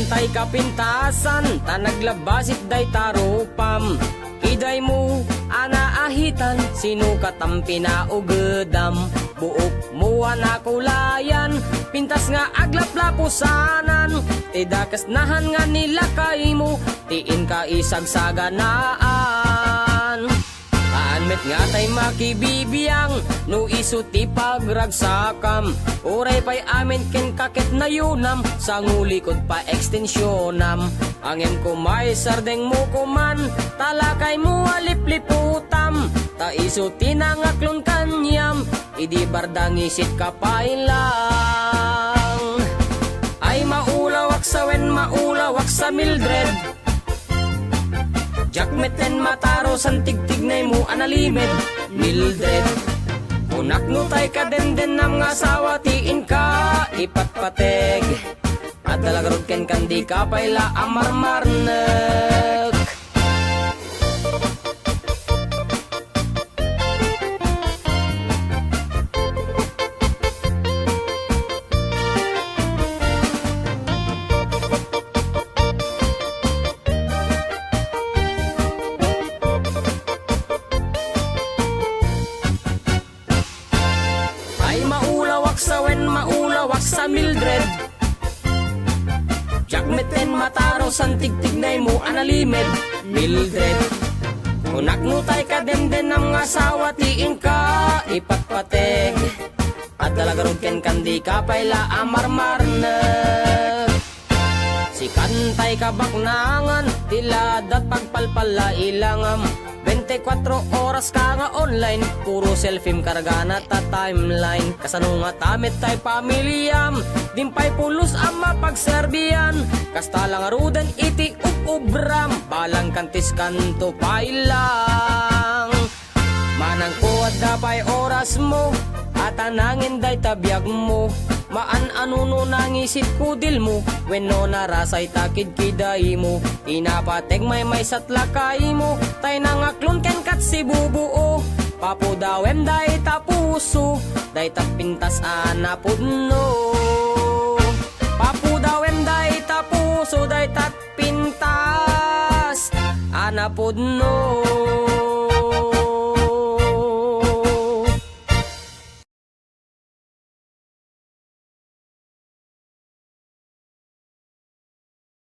tay kapintasan, ta naglabasit day tarupam. Iday mo, anaahitan, sino katampi na ugedam. Buok mo anakulayan, pintas nga aglaplapusanan. Tidakas nahan nga nila kay mo, tiin ka isagsaganaan. Met nga tay makibibiyang, no iso ti pagragsakam. Uray pa'y amin ken kakit na yunam, sa ngulikod pa ekstensyonam. Angin ko may sardeng mo kuman, talakay mo alipliputam. Ta iso tinangaklon kanyam, idi bardang isit kapailang. Ay maulawak sa wen, maulawak sa Mildred. Jakmeten mataro san tigtignay mo analimed, Mildred. Unak no tay ka den nam nga asawa, tiin ka ipatpateg. At dalagarod ken kandi ka payla amarmarnek. Maulawak sa Mildred. Jakmeten mataro san tigtignay mo analimed, Mildred. Unak no tay ka den nam nga asawa, tiin ka ipatpateg. At dalagarod ken kandi ka payla amarmarnek. Si kantay ka baknangan, tiladat pagpalpala ilangam. 24 oras ka nga online, puro selfie kargana ta timeline. Kasano nga tamit tay pamilyam, dimpay pulos ang mapagserbiyan. Kasta lang aruden iti ubram, balang kantis kanto pailang. Manang kuwad dapay oras mo, at anangin day tabiyag mo. Maan anuno nangisit kudil mo, wenno narasay takid kiday mo. Inapateg may satlakay mo, tay nangaklon ken kat si bubuo. Papudawem day tapuso, day tapintas anapudno. Papudawem day tapuso, day tatpintas anapudno.